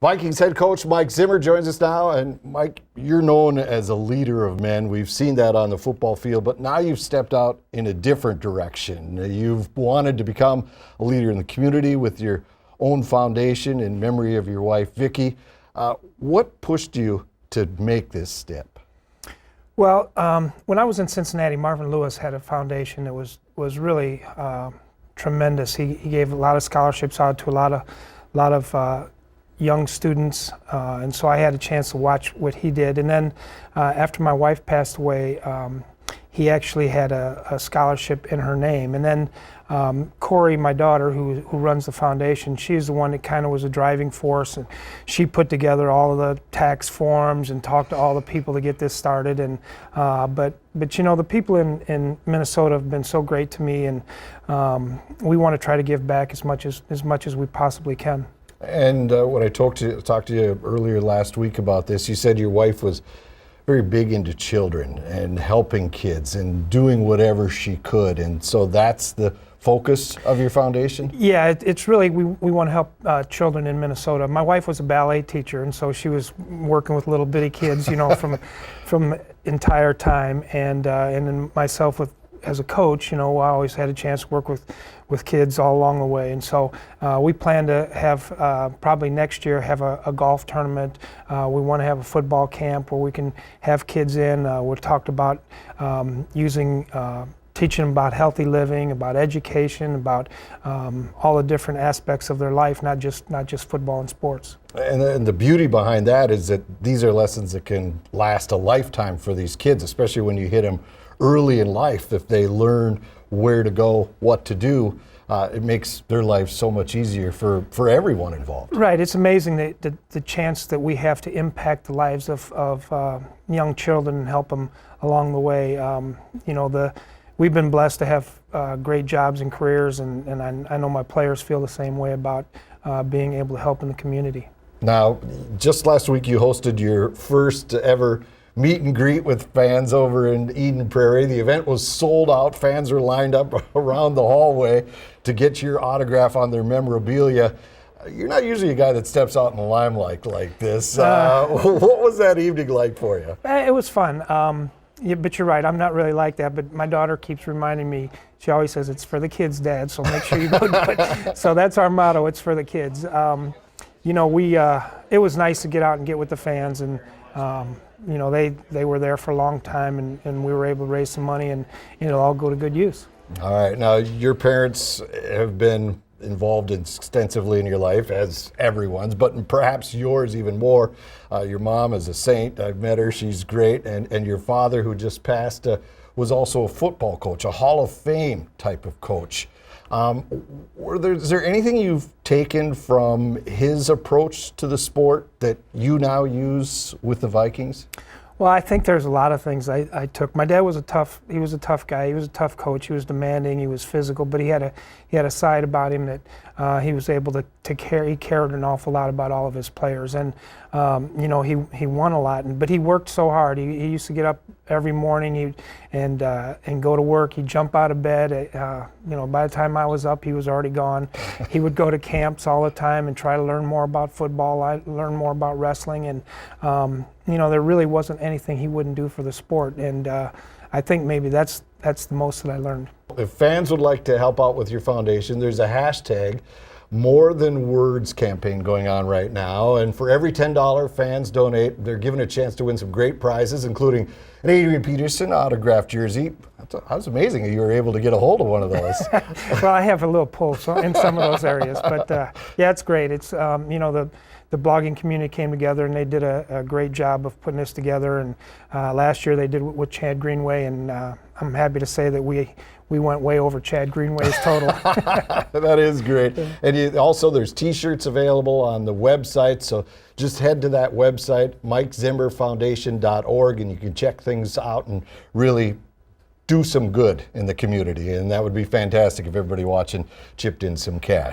Vikings head coach Mike Zimmer joins us now. And Mike, you're known as a leader of men. We've seen that on the football field, but now you've stepped out in a different direction. You've wanted to become a leader in the community with your own foundation in memory of your wife, Vicki. What pushed you to make this step? Well, when I was in Cincinnati, Marvin Lewis had a foundation that was really tremendous. He gave a lot of scholarships out to a lot of young students, and so I had a chance to watch what he did. And then after my wife passed away, he actually had a scholarship in her name. And then Corey, my daughter, who runs the foundation, she's the one that kind of was a driving force, and she put together all of the tax forms and talked to all the people to get this started. And but you know, the people in Minnesota have been so great to me, and we want to try to give back as much as we possibly can. And when I talked to you earlier last week about this, you said your wife was very big into children and helping kids and doing whatever she could. And so that's the focus of your foundation? Yeah, it's really, we want to help children in Minnesota. My wife was a ballet teacher, and so she was working with little bitty kids, you know, from entire time. And then myself as a coach, you know, I always had a chance to work with kids all along the way. And so we plan to have, probably next year, have a golf tournament. We want to have a football camp where we can have kids in. We've talked about teaching them about healthy living, about education, about all the different aspects of their life, not just football and sports. And the beauty behind that is that these are lessons that can last a lifetime for these kids, especially when you hit them early in life. If they learn where to go, what to do, it makes their life so much easier for everyone involved. Right. It's amazing the chance that we have to impact the lives of young children and help them along the way. You know, we've been blessed to have great jobs and careers, and I know my players feel the same way about being able to help in the community. Now, just last week you hosted your first ever meet and greet with fans over in Eden Prairie. The event was sold out. Fans were lined up around the hallway to get your autograph on their memorabilia. You're not usually a guy that steps out in the limelight like this. What was that evening like for you? It was fun. Yeah, but you're right, I'm not really like that, but my daughter keeps reminding me, she always says, it's for the kids, Dad, so make sure you go do it. So that's our motto, it's for the kids. You know, it was nice to get out and get with the fans, and you know, they were there for a long time, and we were able to raise some money, and it'll all go to good use. All right, now your parents have been involved extensively in your life, as everyone's, but perhaps yours even more. Your mom is a saint. I've met her. She's great. And your father, who just passed, was also a football coach, a Hall of Fame type of coach. Is there anything you've taken from his approach to the sport that you now use with the Vikings? Well, I think there's a lot of things I took. My dad was a tough guy. He was a tough coach. He was demanding. He was physical, but he had a side about him that he was able to care. He cared an awful lot about all of his players, and you know, he won a lot. But he worked so hard. He used to get up every morning and go to work. He'd jump out of bed. You know, by the time I was up, he was already gone. He would go to camps all the time and try to learn more about football. Learn more about wrestling, and you know, there really wasn't anything he wouldn't do for the sport, and I think maybe that's the most that I learned. If fans would like to help out with your foundation, there's a hashtag More Than Words campaign going on right now, and for every $10 fans donate, they're given a chance to win some great prizes, including an Adrian Peterson autographed jersey. That was amazing that you were able to get a hold of one of those. Well, I have a little pull in some of those areas, but yeah, it's great. It's you know, the blogging community came together, and they did a great job of putting this together. And last year they did it with Chad Greenway, and I'm happy to say that we went way over Chad Greenway's total. That is great. And also there's t-shirts available on the website, so just head to that website, MikeZimmerFoundation.org, and you can check things out and really do some good in the community. And that would be fantastic if everybody watching chipped in some cash.